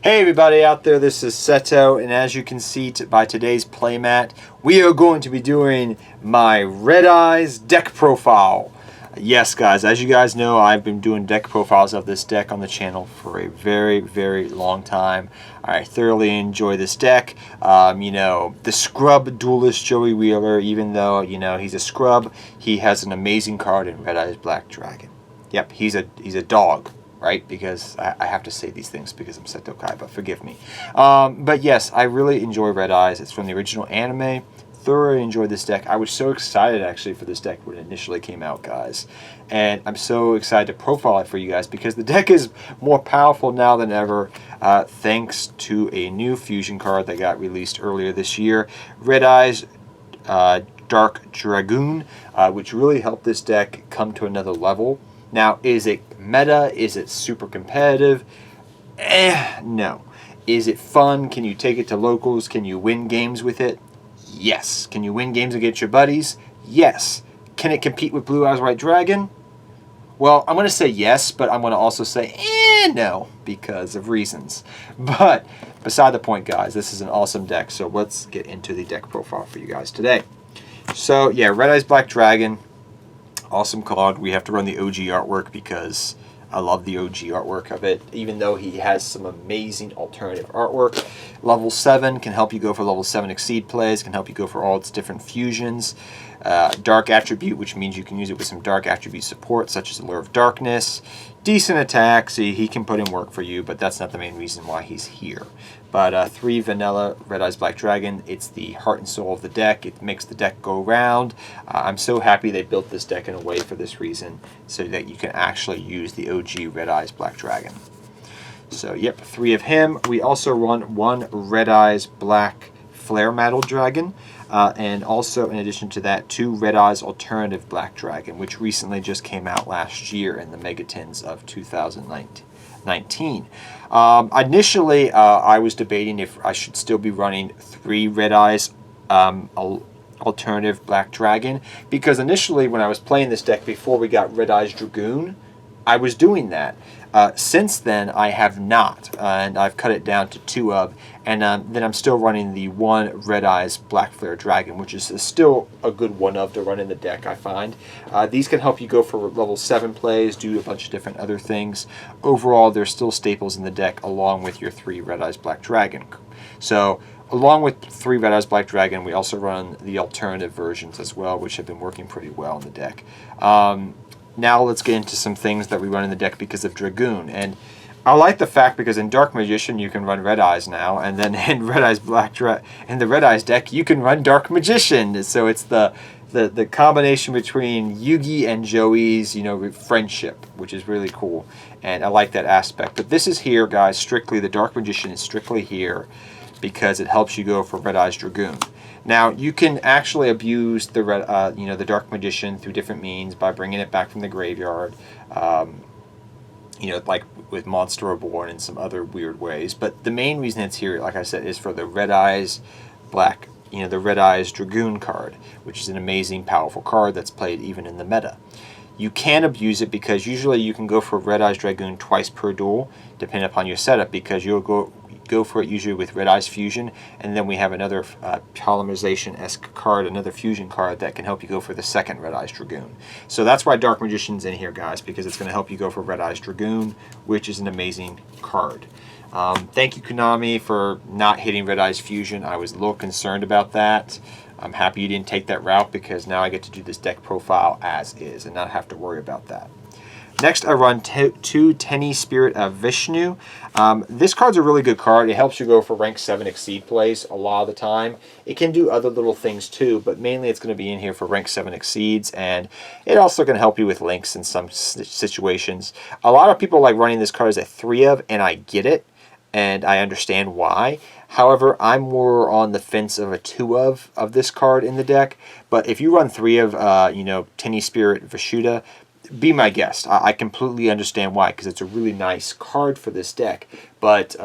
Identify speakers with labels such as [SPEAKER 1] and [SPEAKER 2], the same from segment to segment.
[SPEAKER 1] Hey everybody out there, this is Seto, and as you can see by today's playmat, we are going to be doing my Red Eyes deck profile. Yes guys, as you guys know, I've been doing deck profiles of this deck on the channel for a very long time. I thoroughly enjoy this deck. The scrub duelist Joey Wheeler, even though, he's a scrub, he has an amazing card in Red Eyes Black Dragon. Yep, he's a dog. Right? Because I have to say these things because I'm Seto Kaiba. Forgive me. But yes, I really enjoy Red Eyes. It's from the original anime. Thoroughly enjoyed this deck. I was so excited actually for this deck when it initially came out, guys. And I'm so excited to profile it for you guys because the deck is more powerful now than ever thanks to a new fusion card that got released earlier this year. Red Eyes Dark Dragoon, which really helped this deck come to another level. Now, is it meta? Is it super competitive? No. Is it fun? Can you take it to locals? Can you win games with it? Yes. Can you win games against your buddies? Yes. Can it compete with Blue Eyes White Dragon? Well, I'm going to say yes, but I'm going to also say no because of reasons. But beside the point, guys, this is an awesome deck, so let's get into the deck profile for you guys today. So, yeah, Red Eyes Black Dragon. Awesome card. We have to run the OG artwork because I love the OG artwork of it, even though he has some amazing alternative artwork. Level 7 can help you go for level 7 exceed plays, can help you go for all its different fusions. Dark attribute, which means you can use it with some dark attribute support, such as Allure of Darkness. Decent attack, so he can put in work for you, but that's not the main reason why he's here. But 3 vanilla Red Eyes Black Dragon, it's the heart and soul of the deck. It makes the deck go round. I'm so happy they built this deck in a way for this reason, so that you can actually use the OG Red Eyes Black Dragon. So, yep, 3 of him. We also run 1 Red Eyes Black Flare Meteor Dragon, and also, in addition to that, 2 Red Eyes Alternative Black Dragon, which recently just came out last year in the Megatins of 2019. Initially, I was debating if I should still be running 3 Red Eyes Alternative Black Dragon, because initially when I was playing this deck before we got Red Eyes Dragoon, I was doing that. Since then, I have not, and I've cut it down to 2 of, and then I'm still running the 1 Red Eyes Black Flare Dragon, which is still a good one of to run in the deck, I find. These can help you go for level 7 plays, do a bunch of different other things. Overall, they're still staples in the deck, along with your 3 Red Eyes Black Dragon. So, along with 3 Red Eyes Black Dragon, we also run the alternative versions as well, which have been working pretty well in the deck. Now let's get into some things that we run in the deck because of Dragoon. And I like the fact because in Dark Magician you can run Red Eyes now, and then in Red Eyes in the Red Eyes deck you can run Dark Magician. So it's the combination between Yugi and Joey's, friendship, which is really cool. And I like that aspect. But this is here, guys, strictly the Dark Magician is strictly here because it helps you go for Red Eyes Dragoon. Now, you can actually abuse the the Dark Magician through different means by bringing it back from the graveyard, like with Monster Reborn and some other weird ways. But the main reason it's here, like I said, is for the Red Eyes Black, the Red Eyes Dragoon card, which is an amazing, powerful card that's played even in the meta. You can abuse it because usually you can go for Red Eyes Dragoon twice per duel, depending upon your setup, because you'll go for it usually with Red Eyes Fusion, and then we have another polymerization-esque card, another fusion card that can help you go for the second Red Eyes Dragoon. So that's why Dark Magician's in here, guys, because it's going to help you go for Red Eyes Dragoon, which is an amazing card. Thank you, Konami, for not hitting Red Eyes Fusion. I was a little concerned about that. I'm happy you didn't take that route because now I get to do this deck profile as is and not have to worry about that. Next, I run 2 Tenny Spirit of Vishnu. This card's a really good card. It helps you go for rank 7 exceed plays a lot of the time. It can do other little things too, but mainly it's going to be in here for rank 7 exceeds, and it also can help you with links in some situations. A lot of people like running this card as a 3 of, and I get it, and I understand why. However, I'm more on the fence of a 2 of this card in the deck, but if you run 3 of, Tenny Spirit Vishuddha, be my guest. I completely understand why, because it's a really nice card for this deck. But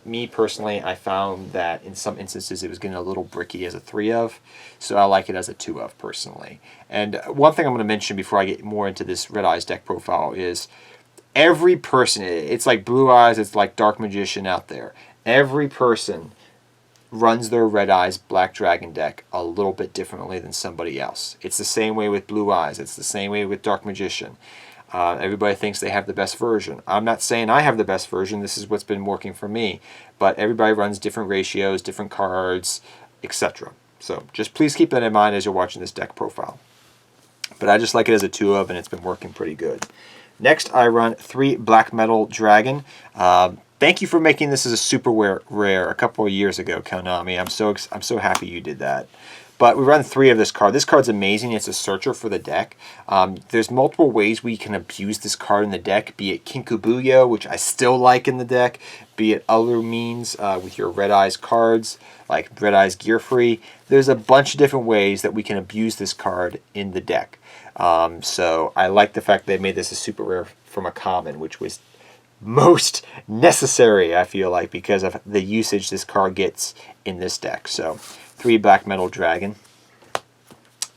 [SPEAKER 1] me personally, I found that in some instances it was getting a little bricky as a 3 of, so I like it as a 2 of personally. And one thing I'm going to mention before I get more into this Red Eyes deck profile is every person, it's like Blue Eyes, it's like Dark Magician out there. Every person runs their Red Eyes Black Dragon deck a little bit differently than somebody else. It's the same way with Blue Eyes. It's the same way with Dark Magician. Everybody thinks they have the best version. I'm not saying I have the best version. This is what's been working for me. But everybody runs different ratios, different cards, etc. So just please keep that in mind as you're watching this deck profile. But I just like it as a 2-of, and it's been working pretty good. Next, I run 3 Black Metal Dragon. Thank you for making this as a super rare a couple of years ago, Konami. I'm so happy you did that. But we run 3 of this card. This card's amazing. It's a searcher for the deck. There's multiple ways we can abuse this card in the deck, be it Kinkabuyo, which I still like in the deck, be it other means with your Red Eyes cards, like Red Eyes Gear Free. There's a bunch of different ways that we can abuse this card in the deck. So I like the fact they made this a super rare from a common, which was most necessary, I feel like, because of the usage this card gets in this deck. So 3 Black Metal Dragon.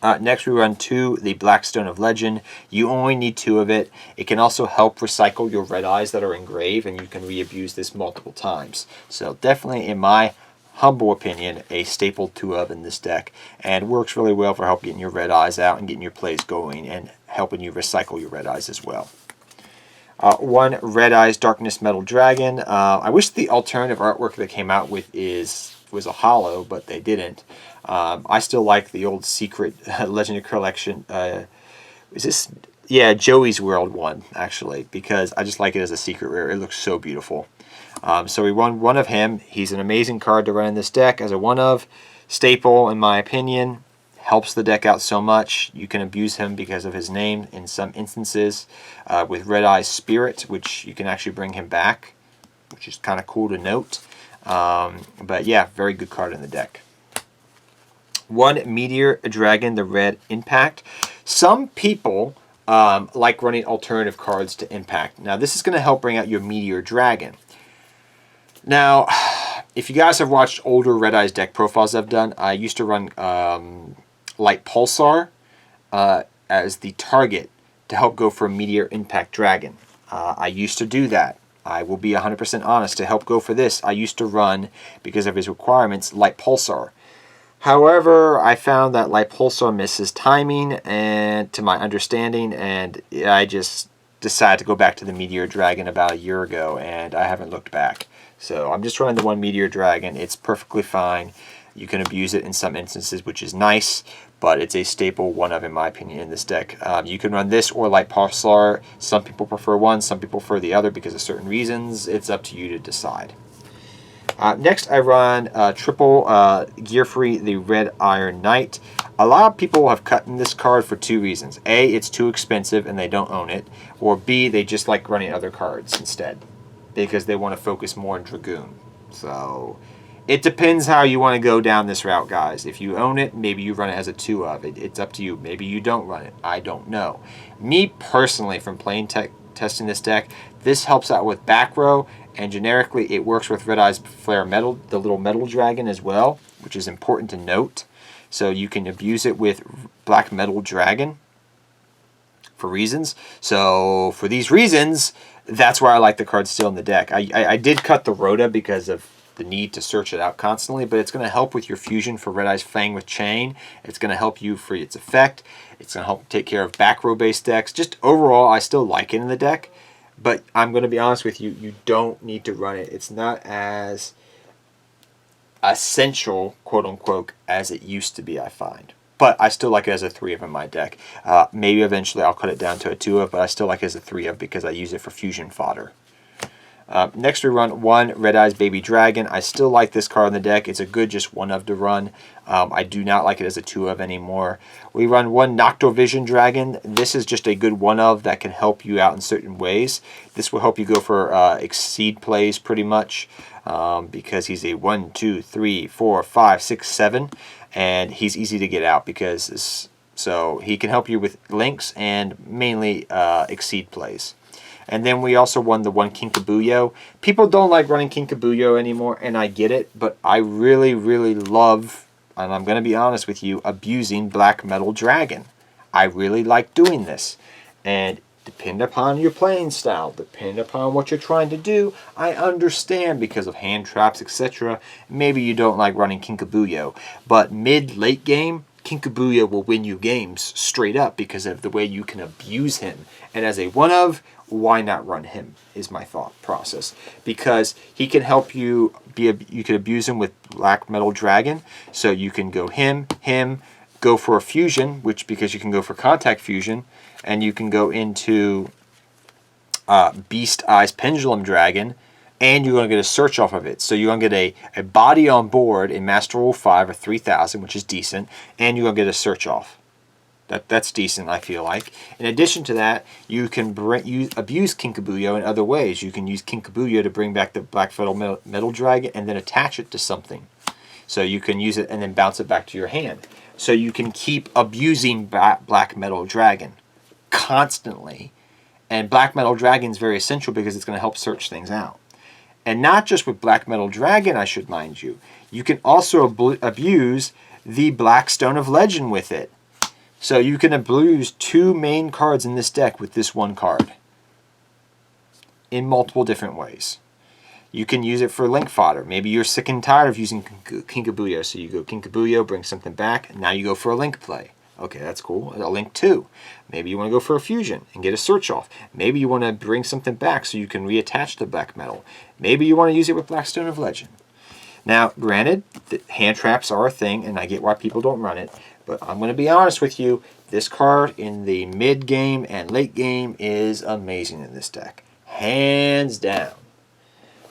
[SPEAKER 1] Next we run 2 the Blackstone of Legend. You only need 2 of it. It can also help recycle your Red Eyes that are engraved, and you can re-abuse this multiple times. So definitely, in my humble opinion, a staple 2-of in this deck, and works really well for helping getting your Red Eyes out and getting your plays going and helping you recycle your Red Eyes as well. 1 Red Eyes Darkness Metal Dragon. I wish the alternative artwork they came out with was a holo, but they didn't. I still like the old secret Legendary Collection. Is this? Yeah, Joey's World one, actually, because I just like it as a secret rare. It looks so beautiful. So we run 1 of him. He's an amazing card to run in this deck as a 1-of. Staple, in my opinion. Helps the deck out so much. You can abuse him because of his name in some instances. With Red Eyes Spirit, which you can actually bring him back, which is kind of cool to note. But yeah, very good card in the deck. 1 Meteor Dragon, the Red Impact. Some people like running alternative cards to Impact. Now this is going to help bring out your Meteor Dragon. Now, if you guys have watched older Red Eyes deck profiles I've done, I used to run Light Pulsar as the target to help go for a Meteor Impact Dragon. I used to do that. I will be 100% honest. To help go for this, I used to run, because of his requirements, Light Pulsar. However, I found that Light Pulsar misses timing, and to my understanding, and I just decided to go back to the Meteor Dragon about a year ago, and I haven't looked back. So I'm just running the 1 Meteor Dragon. It's perfectly fine. You can abuse it in some instances, which is nice, but it's a staple 1-of, in my opinion, in this deck. You can run this or Light Pulsar. Some people prefer one, some people prefer the other because of certain reasons. It's up to you to decide. Next, I run triple Gear Free, the Red Iron Knight. A lot of people have cut in this card for 2 reasons. A, it's too expensive and they don't own it. Or B, they just like running other cards instead because they want to focus more on Dragoon. So it depends how you want to go down this route, guys. If you own it, maybe you run it as a 2-of. It's up to you. Maybe you don't run it. I don't know. Me personally, from playing testing this deck, this helps out with back row, and generically it works with Red Eyes Flare Metal, the little Metal Dragon as well, which is important to note. So you can abuse it with Black Metal Dragon for reasons. So for these reasons, that's why I like the card still in the deck. I did cut the Rhoda because of the need to search it out constantly, but it's going to help with your fusion for Red Eyes Fang with Chain. It's going to help you for its effect. It's going to help take care of back row based decks. Just overall, I still like it in the deck, but I'm going to be honest with you, you don't need to run it. It's not as essential, quote unquote, as it used to be, I find. But I still like it as a 3-of in my deck. Maybe eventually I'll cut it down to a 2-of, but I still like it as a 3-of because I use it for fusion fodder. Next we run 1 Red Eyes Baby Dragon. I still like this card in the deck. It's a good just 1-of to run. I do not like it as a 2-of anymore. We run 1 Noctovision Dragon. This is just a good 1-of that can help you out in certain ways. This will help you go for exceed plays pretty much because he's a 1, 2, 3, 4, 5, 6, 7, and he's easy to get out because so he can help you with links and mainly exceed plays. And then we also won the 1 Kinkabuyo. People don't like running Kinkabuyo anymore, and I get it, but I really, really love, and I'm going to be honest with you, abusing Black Metal Dragon. I really like doing this. And Depend upon your playing style, depend upon what you're trying to do. I understand because of hand traps, etc. Maybe you don't like running Kinkabuyo, but mid-late game, Kinkabuyo will win you games straight up because of the way you can abuse him. And as a one-of, why not run him is my thought process. Because he can help you, you can abuse him with Black Metal Dragon. So you can go him, go for a fusion, which because you can go for contact fusion, and you can go into Beast Eyes Pendulum Dragon, and you're going to get a search off of it. So you're going to get a body on board in Master Rule 5 or 3000, which is decent, and you're going to get a search off. That's decent, I feel like. In addition to that, you can abuse Kinkabuyo in other ways. You can use Kinkabuyo to bring back the Black Metal Dragon and then attach it to something. So you can use it and then bounce it back to your hand. So you can keep abusing Black Metal Dragon constantly. And Black Metal Dragon is very essential because it's going to help search things out. And not just with Black Metal Dragon, I should mind you. You can also abuse the Black Stone of Legend with it. So you can abuse 2 main cards in this deck with this one card. In multiple different ways. You can use it for link fodder. Maybe you're sick and tired of using Kinkabuyo. So you go Kinkabuyo, bring something back, and now you go for a link play. Okay, that's cool. A link 2. Maybe you want to go for a fusion and get a search off. Maybe you want to bring something back so you can reattach the black metal. Maybe you want to use it with Black Stone of Legend. Now, granted, the hand traps are a thing, and I get why people don't run it, but I'm going to be honest with you, this card in the mid-game and late game is amazing in this deck. Hands down.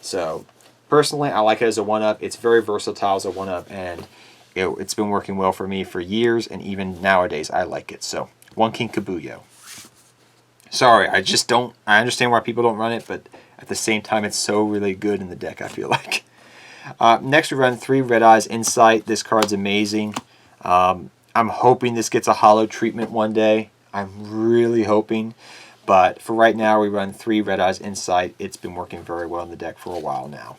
[SPEAKER 1] So, personally, I like it as a one-up. It's very versatile as a one-up, and it's been working well for me for years, and even nowadays, I like it. So, one Kinkabuyo. Sorry, I understand why people don't run it, but at the same time, it's so really good in the deck, I feel like. Next, we run 3 Red Eyes Insight. This card's amazing. I'm hoping this gets a hollow treatment one day. I'm really hoping. But for right now, we run 3 Red Eyes Insight. It's been working very well in the deck for a while now.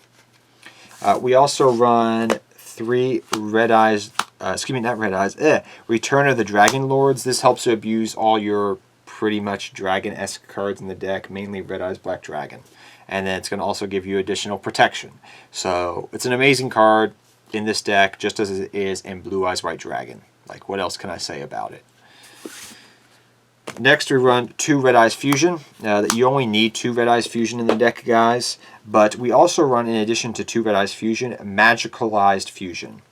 [SPEAKER 1] We also run 3 Red Eyes, not Red Eyes, Return of the Dragon Lords. This helps to abuse all your pretty much dragon-esque cards in the deck, mainly Red Eyes Black Dragon. And then it's going to also give you additional protection. So it's an amazing card in this deck, just as it is in Blue Eyes White Dragon. Like, what else can I say about it? Next, we run 2 Red Eyes Fusion. You only need 2 Red Eyes Fusion in the deck, guys. But we also run, in addition to 2 Red Eyes Fusion, Magicalized Fusion.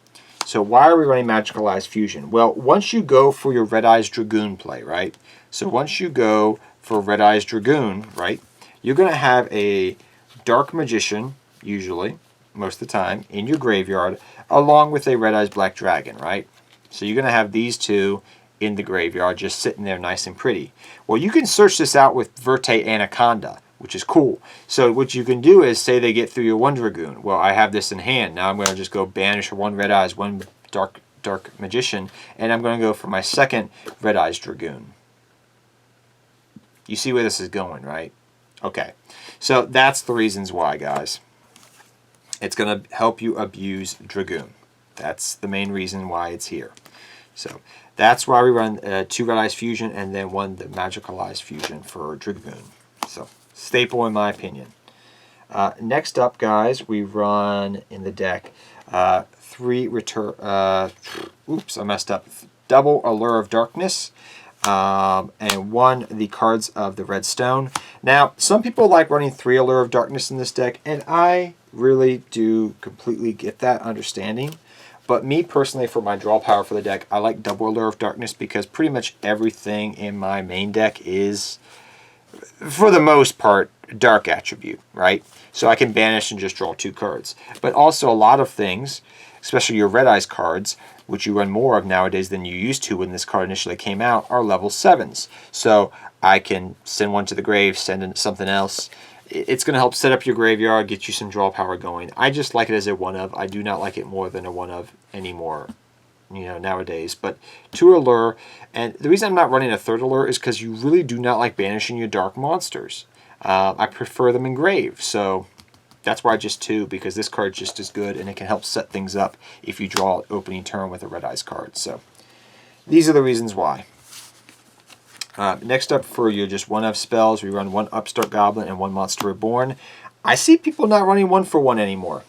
[SPEAKER 1] So why are we running Magicalized Fusion? Well, once you go for your Red Eyes Dragoon play, right? So once you go for Red Eyes Dragoon, right, you're going to have a Dark Magician, usually, most of the time, in your graveyard, along with a Red Eyes Black Dragon, right? So you're going to have these 2 in the graveyard just sitting there nice and pretty. Well, you can search this out with Verte Anaconda, which is cool. So what you can do is, say they get through your 1 Dragoon. Well, I have this in hand. Now I'm going to just go banish 1 Red Eyes, 1 Dark Magician, and I'm going to go for my 2nd Red Eyes Dragoon. You see where this is going, right? Okay. So that's the reasons why, guys. It's going to help you abuse Dragoon. That's the main reason why it's here. So that's why we run 2 Red Eyes Fusion and then 1 the Magicalized Fusion for Dragoon. So staple in my opinion. Next up, guys, we run in the deck 3 return. Oops, I messed up. Double Allure of Darkness. And 1 the cards of the Red Stone. Now, some people like running 3 Allure of Darkness in this deck, and I really do completely get that understanding. But me personally, for my draw power for the deck, I like double Allure of Darkness because pretty much everything in my main deck is, for the most part, dark attribute, right? So I can banish and just draw 2 cards. But also a lot of things, especially your Red Eyes cards, which you run more of nowadays than you used to when this card initially came out, are level 7s. So I can send 1 to the grave, send in something else. It's going to help set up your graveyard, get you some draw power going. I just like it as a 1-of. I do not like it more than a 1-of anymore, nowadays. But 2 Allure, and the reason I'm not running a 3rd Allure is because you really do not like banishing your dark monsters. I prefer them in grave, so that's why just 2, because this card's just as good, and it can help set things up if you draw opening turn with a Red Eyes card. So these are the reasons why. Next up, for your just 1-of spells, we run 1 Upstart Goblin and 1 Monster Reborn. I see people not running 1-for-1 anymore.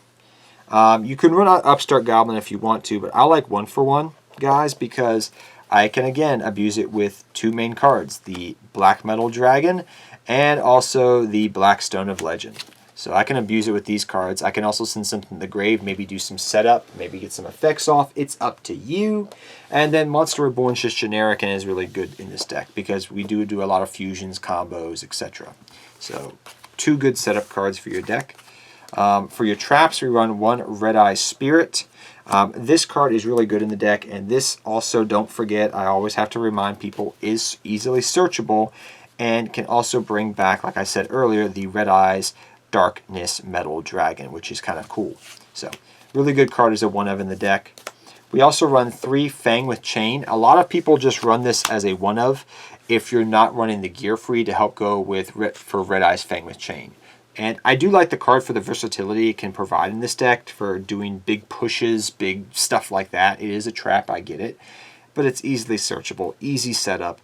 [SPEAKER 1] You can run an Upstart Goblin if you want to, but I like 1-for-1, guys, because I can, again, abuse it with 2 main cards, the Black Metal Dragon and also the Black Stone of Legend. So I can abuse it with these cards. I can also send something to the grave, maybe do some setup, maybe get some effects off. It's up to you. And then Monster Reborn is just generic and is really good in this deck because we do a lot of fusions, combos, etc. So 2 good setup cards for your deck. For your traps, we run 1 Red-Eye Spirit. This card is really good in the deck, and this also, don't forget, I always have to remind people, is easily searchable and can also bring back, like I said earlier, the Red-Eyes Darkness Metal Dragon, which is kind of cool. So, really good card as a 1-of in the deck. We also run 3 Fang with Chain. A lot of people just run this as a 1-of if you're not running the gear free to help go with for Red-Eyes Fang with Chain. And I do like the card for the versatility it can provide in this deck for doing big pushes, big stuff like that. It is a trap, I get it. But it's easily searchable, easy setup.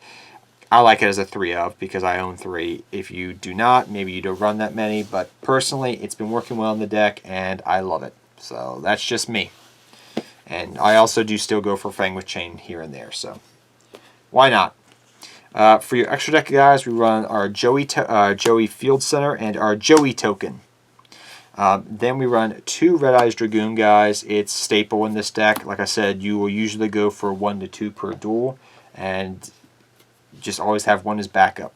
[SPEAKER 1] I like it as a 3-of because I own 3. If you do not, maybe you don't run that many. But personally, it's been working well in the deck, and I love it. So that's just me. And I also do still go for Fang with Chain here and there. So why not? For your extra deck, guys, we run our Joey Field Center and our Joey token. Then we run 2 Red-Eyes Dragoon, guys. It's staple in this deck. Like I said, you will usually go for 1 to 2 per duel, and just always have 1 as backup.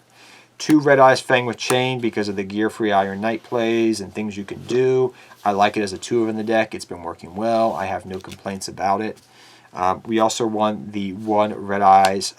[SPEAKER 1] 2 Red-Eyes Fang with Chain because of the gear-free Iron Knight plays and things you can do. I like it as a 2-of in the deck. It's been working well. I have no complaints about it. We also run the 1 Red-Eyes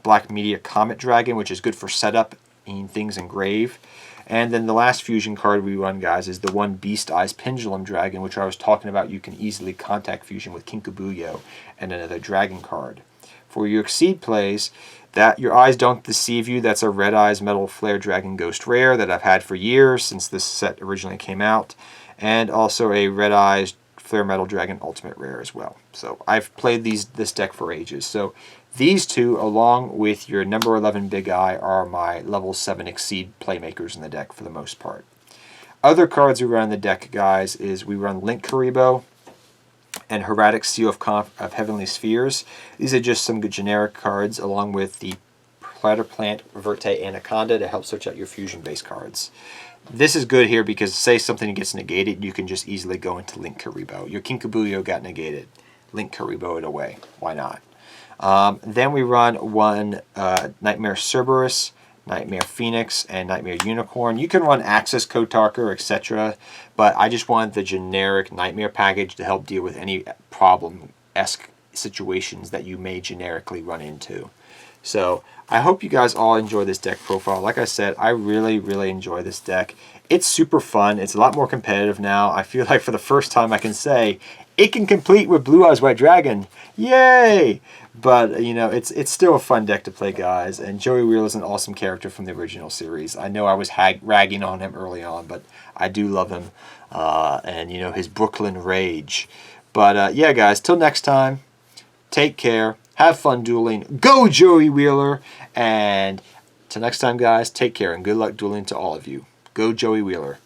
[SPEAKER 1] Black Meteor Comet Dragon, which is good for setup in things engraved. And then the last fusion card we run, guys, is the 1 Beast Eyes Pendulum Dragon, which I was talking about. You can easily contact fusion with Kinkabuyo and another dragon card. For your Exceed plays, that your eyes don't deceive you. That's a Red Eyes Metal Flare Dragon Ghost Rare that I've had for years since this set originally came out. And also a Red Eyes Flare Metal Dragon Ultimate Rare as well. So I've played this deck for ages. So these 2, along with your number 11 Big Eye, are my level 7 Exceed playmakers in the deck for the most part. Other cards we run in the deck, guys, is we run Link Karibo and Hermetic Seal of Heavenly Spheres. These are just some good generic cards, along with the Platter Plant Verte Anaconda to help search out your fusion-based cards. This is good here because, say something gets negated, you can just easily go into Link Karibo. Your Kinkabuyo got negated. Link Karibo it away. Why not? Then we run 1 Nightmare Cerberus, Nightmare Phoenix, and Nightmare Unicorn. You can run Axis Kotarker, etc., but I just want the generic Nightmare package to help deal with any problem-esque situations that you may generically run into. So I hope you guys all enjoy this deck profile. Like I said, I really, really enjoy this deck. It's super fun. It's a lot more competitive now. I feel like for the first time I can say it can compete with Blue Eyes White Dragon. Yay! But, you know, it's still a fun deck to play, guys. And Joey Wheeler is an awesome character from the original series. I know I was ragging on him early on, but I do love him. And, you know, his Brooklyn Rage. But, yeah, guys, till next time, take care. Have fun dueling. Go, Joey Wheeler! And till next time, guys, take care and good luck dueling to all of you. Go, Joey Wheeler.